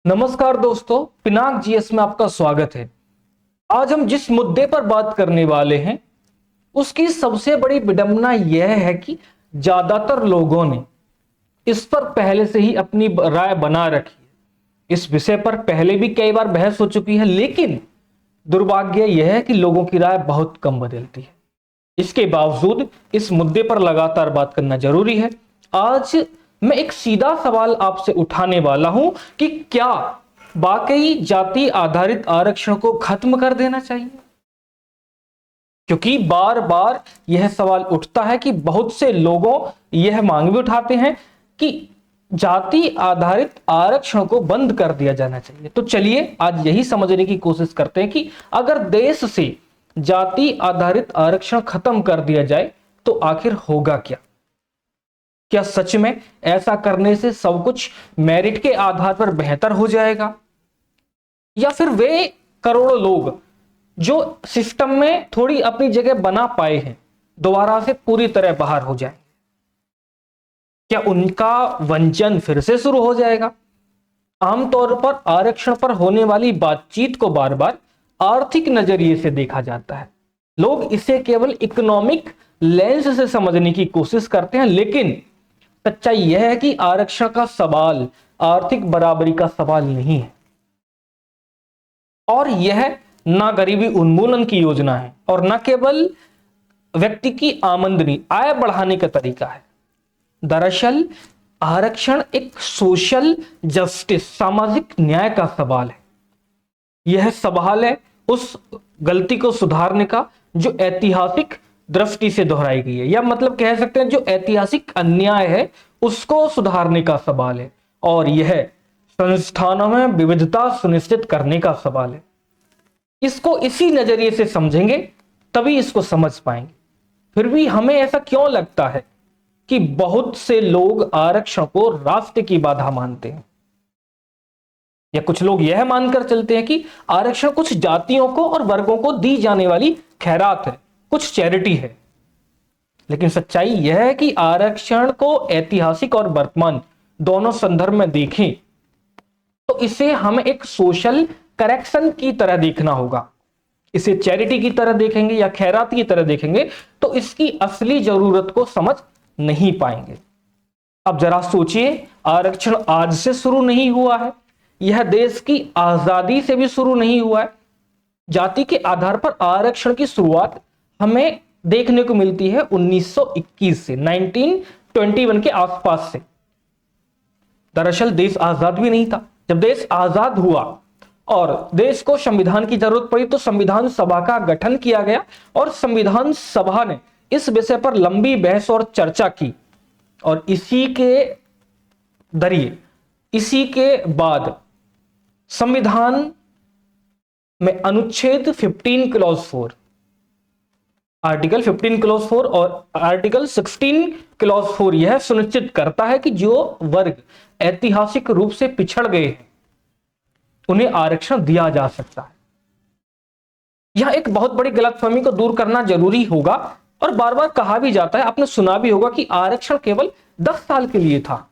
नमस्कार दोस्तों, पिनाक जीएस में आपका स्वागत है। आज हम जिस मुद्दे पर बात करने वाले हैं उसकी सबसे बड़ी विडंबना यह है कि ज्यादातर लोगों ने इस पर पहले से ही अपनी राय बना रखी है। इस विषय पर पहले भी कई बार बहस हो चुकी है, लेकिन दुर्भाग्य यह है कि लोगों की राय बहुत कम बदलती है। इसके बावजूद इस मुद्दे पर लगातार बात करना जरूरी है। आज मैं एक सीधा सवाल आपसे उठाने वाला हूं कि क्या वाकई जाति आधारित आरक्षण को खत्म कर देना चाहिए? क्योंकि बार बार यह सवाल उठता है कि बहुत से लोगों यह मांग भी उठाते हैं कि जाति आधारित आरक्षण को बंद कर दिया जाना चाहिए। तो चलिए आज यही समझने की कोशिश करते हैं कि अगर देश से जाति आधारित आरक्षण खत्म कर दिया जाए तो आखिर होगा क्या? क्या सच में ऐसा करने से सब कुछ मेरिट के आधार पर बेहतर हो जाएगा, या फिर वे करोड़ों लोग जो सिस्टम में थोड़ी अपनी जगह बना पाए हैं दोबारा से पूरी तरह बाहर हो जाए? क्या उनका वंचन फिर से शुरू हो जाएगा? आमतौर पर आरक्षण पर होने वाली बातचीत को बार बार आर्थिक नजरिए से देखा जाता है। लोग इसे केवल इकोनॉमिक लेंस से समझने की कोशिश करते हैं, लेकिन सच्चाई यह है कि आरक्षण का सवाल आर्थिक बराबरी का सवाल नहीं है, और यह ना गरीबी उन्मूलन की योजना है और न केवल व्यक्ति की आमदनी आय बढ़ाने का तरीका है। दरअसल आरक्षण एक सोशल जस्टिस, सामाजिक न्याय का सवाल है। यह सवाल है उस गलती को सुधारने का जो ऐतिहासिक दृष्टि से दोहराई गई है, या मतलब कह सकते हैं जो ऐतिहासिक अन्याय है उसको सुधारने का सवाल है, और यह संस्थानों में विविधता सुनिश्चित करने का सवाल है। इसको इसी नजरिए से समझेंगे तभी इसको समझ पाएंगे। फिर भी हमें ऐसा क्यों लगता है कि बहुत से लोग आरक्षण को रास्ते की बाधा मानते हैं, या कुछ लोग यह मानकर चलते हैं कि आरक्षण कुछ जातियों को और वर्गों को दी जाने वाली खैरात है, कुछ चैरिटी है। लेकिन सच्चाई यह है कि आरक्षण को ऐतिहासिक और वर्तमान दोनों संदर्भ में देखें तो इसे हमें एक सोशल करेक्शन की तरह देखना होगा। इसे चैरिटी की तरह देखेंगे या खैरात की तरह देखेंगे तो इसकी असली जरूरत को समझ नहीं पाएंगे। अब जरा सोचिए, आरक्षण आज से शुरू नहीं हुआ है, यह देश की आजादी से भी शुरू नहीं हुआ है। जाति के आधार पर आरक्षण की शुरुआत हमें देखने को मिलती है 1921 से, 1921 के आसपास से। दरअसल देश आजाद भी नहीं था। जब देश आजाद हुआ और देश को संविधान की जरूरत पड़ी तो संविधान सभा का गठन किया गया, और संविधान सभा ने इस विषय पर लंबी बहस और चर्चा की, और इसी के बाद संविधान में अनुच्छेद 15 क्लॉज 4, आर्टिकल 15 क्लॉज 4 और आर्टिकल 16 क्लॉज 4 यह सुनिश्चित करता है कि जो वर्ग ऐतिहासिक रूप से पिछड़ गए हैं उन्हें आरक्षण दिया जा सकता है। यह एक बहुत बड़ी गलतफहमी को दूर करना जरूरी होगा, और बार बार कहा भी जाता है, आपने सुना भी होगा कि आरक्षण केवल 10 साल के लिए था।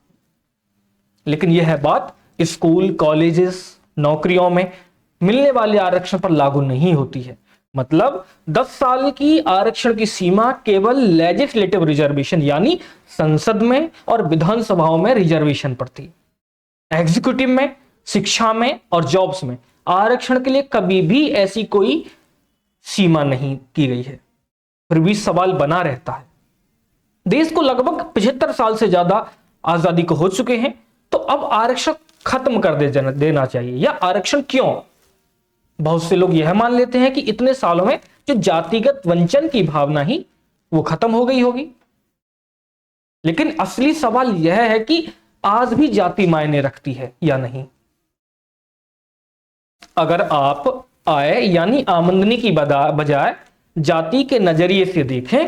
लेकिन यह बात स्कूल, कॉलेजेस, नौकरियों में मिलने वाले आरक्षण पर लागू नहीं होती है। मतलब 10 साल की आरक्षण की सीमा केवल लेजिस्लेटिव रिजर्वेशन यानी संसद में और विधानसभाओं में रिजर्वेशन पर थी। एग्जीक्यूटिव में, शिक्षा में और जॉब्स में आरक्षण के लिए कभी भी ऐसी कोई सीमा नहीं की गई है। फिर भी सवाल बना रहता है, देश को लगभग 75 साल से ज्यादा आजादी को हो चुके हैं, तो अब आरक्षण खत्म कर देना चाहिए, या आरक्षण क्यों? बहुत से लोग यह मान लेते हैं कि इतने सालों में जो जातिगत वंचन की भावना ही वो खत्म हो गई होगी। लेकिन असली सवाल यह है कि आज भी जाति मायने रखती है या नहीं। अगर आप आय यानी आमदनी की बजाय जाति के नजरिए से देखें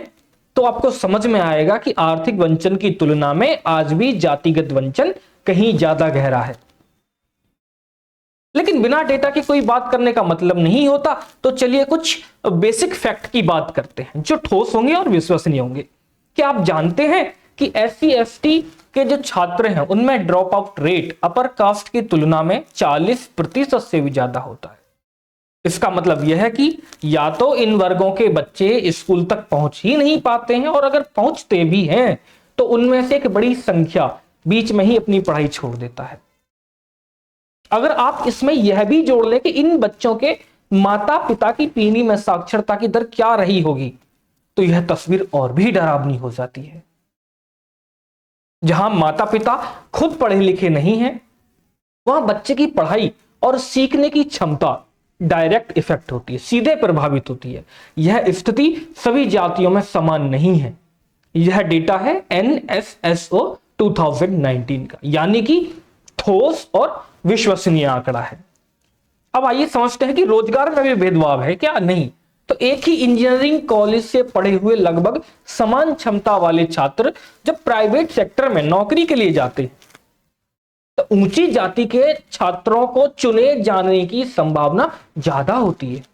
तो आपको समझ में आएगा कि आर्थिक वंचन की तुलना में आज भी जातिगत वंचन कहीं ज्यादा गहरा है। लेकिन बिना डेटा की कोई बात करने का मतलब नहीं होता, तो चलिए कुछ बेसिक फैक्ट की बात करते हैं जो ठोस होंगे और विश्वसनीय होंगे। क्या आप जानते हैं कि SC ST के जो छात्र हैं उनमें drop out rate upper caste की तुलना में 40% से भी ज्यादा होता है। इसका मतलब यह है कि या तो इन वर्गों के बच्चे स्कूल तक पहुंच ही नहीं पाते हैं, और अगर पहुंचते भी हैं तो उनमें से एक बड़ी संख्या बीच में ही अपनी पढ़ाई छोड़ देता है। अगर आप इसमें यह भी जोड़ लें कि इन बच्चों के माता पिता की पीढ़ी में साक्षरता की दर क्या रही होगी, तो यह तस्वीर और भी डरावनी हो जाती है। जहां माता पिता खुद पढ़े लिखे नहीं हैं, वहां बच्चे की पढ़ाई और सीखने की क्षमता डायरेक्ट इफेक्ट होती है, सीधे प्रभावित होती है। यह स्थिति सभी जातियों में समान नहीं है। यह डेटा है NSSO 2019 का, यानी कि ठोस और विश्वसनीय आंकड़ा है। अब आइए समझते हैं कि रोजगार में भी भेदभाव है क्या? नहीं। तो एक ही इंजीनियरिंग कॉलेज से पढ़े हुए लगभग समान क्षमता वाले छात्र जब प्राइवेट सेक्टर में नौकरी के लिए जाते हैं, तो ऊंची जाति के छात्रों को चुने जाने की संभावना ज्यादा होती है।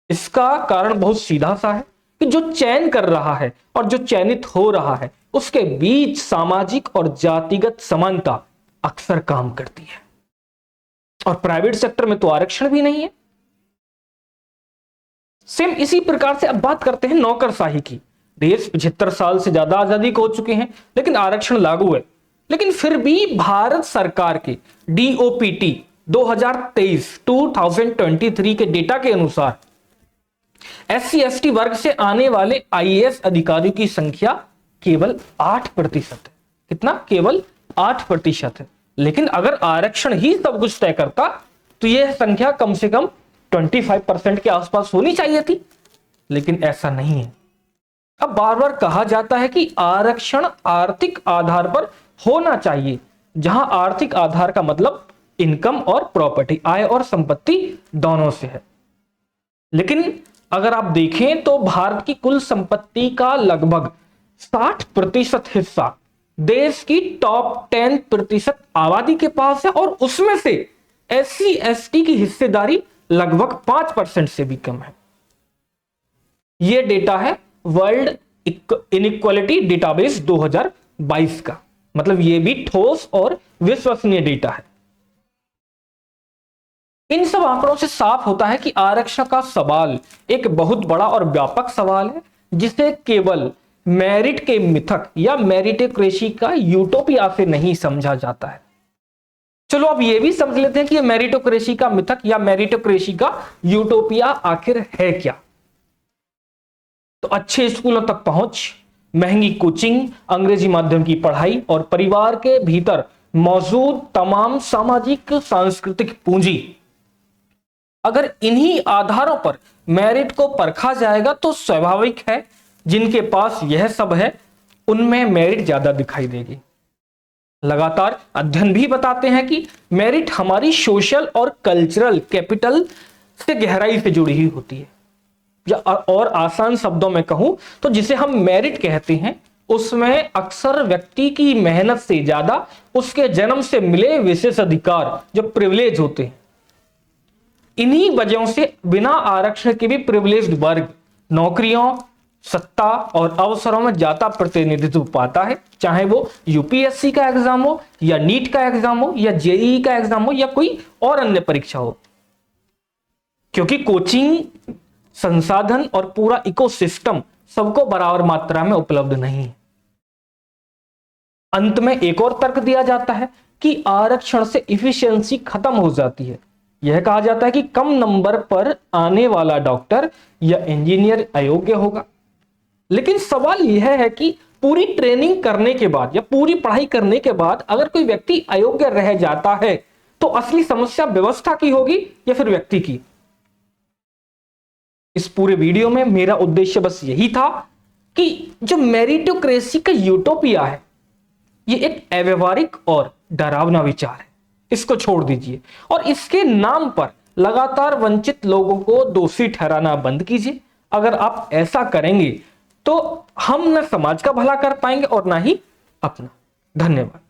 इसका कारण बहुत सीधा सा है कि जो चयन कर रहा है और जो चयनित हो रहा है उसके बीच सामाजिक और जातिगत समानता अक्सर काम करती है। और प्राइवेट सेक्टर में तो आरक्षण भी नहीं है। सेम इसी प्रकार से अब बात करते हैं नौकरशाही की। देश 75 साल से ज्यादा आजादी को हो चुके हैं, लेकिन आरक्षण लागू है। लेकिन फिर भी भारत सरकार के DOPT 2023 के डेटा के अनुसार SC/ST वर्ग से आने वाले IAS अधिकारियों की संख्या केवल 8% है। कितना? केवल 8% है। लेकिन अगर आरक्षण ही सब कुछ तय करता तो यह संख्या कम से कम 25% के आसपास होनी चाहिए थी, लेकिन ऐसा नहीं है। अब बार बार कहा जाता है कि आरक्षण आर्थिक आधार पर होना चाहिए, जहां आर्थिक आधार का मतलब इनकम और प्रॉपर्टी, आय और संपत्ति दोनों से है। लेकिन अगर आप देखें तो भारत की कुल संपत्ति का लगभग 60% हिस्सा देश की टॉप 10% आबादी के पास है, और उसमें से SC/ST की हिस्सेदारी लगभग 5% से भी कम है। यह डेटा है वर्ल्ड इनइक्वालिटी डेटाबेस 2022 का, मतलब यह भी ठोस और विश्वसनीय डेटा है। इन सब आंकड़ों से साफ होता है कि आरक्षण का सवाल एक बहुत बड़ा और व्यापक सवाल है, जिसे केवल मेरिट के मिथक या मेरिटोक्रेसी का यूटोपिया से नहीं समझा जाता है। चलो अब यह भी समझ लेते हैं कि मेरिटोक्रेसी का मिथक या मेरिटोक्रेसी का यूटोपिया आखिर है क्या। तो अच्छे स्कूलों तक पहुंच, महंगी कोचिंग, अंग्रेजी माध्यम की पढ़ाई और परिवार के भीतर मौजूद तमाम सामाजिक सांस्कृतिक पूंजी, अगर इन्हीं आधारों पर मेरिट को परखा जाएगा तो स्वाभाविक है जिनके पास यह सब है उनमें मेरिट ज्यादा दिखाई देगी। लगातार अध्ययन भी बताते हैं कि मेरिट हमारी सोशल और कल्चरल कैपिटल से गहराई से जुड़ी हुई होती है, या और आसान शब्दों में कहूं तो जिसे हम मेरिट कहते हैं, उसमें अक्सर व्यक्ति की मेहनत से ज्यादा उसके जन्म से मिले विशेष अधिकार जो प्रिविलेज होते हैं। इन्हीं वजहों से बिना आरक्षण के भी प्रिविलेज्ड वर्ग नौकरियों, सत्ता और अवसरों में ज्यादा प्रतिनिधित्व पाता है, चाहे वो UPSC का एग्जाम हो या नीट का एग्जाम हो या JEE का एग्जाम हो या कोई और अन्य परीक्षा हो, क्योंकि कोचिंग, संसाधन और पूरा इकोसिस्टम सबको बराबर मात्रा में उपलब्ध नहीं है। अंत में एक और तर्क दिया जाता है कि आरक्षण से इफिशियंसी खत्म हो जाती है। यह कहा जाता है कि कम नंबर पर आने वाला डॉक्टर या इंजीनियर अयोग्य होगा। लेकिन सवाल यह है कि पूरी ट्रेनिंग करने के बाद या पूरी पढ़ाई करने के बाद अगर कोई व्यक्ति अयोग्य रह जाता है तो असली समस्या व्यवस्था की होगी या फिर व्यक्ति की? इस पूरे वीडियो में मेरा उद्देश्य बस यही था कि जो मेरिटोक्रेसी का यूटोपिया है, ये एक अव्यवहारिक और डरावना विचार है। इसको छोड़ दीजिए और इसके नाम पर लगातार वंचित लोगों को दोषी ठहराना बंद कीजिए। अगर आप ऐसा करेंगे तो हम न समाज का भला कर पाएंगे और ना ही अपना। धन्यवाद।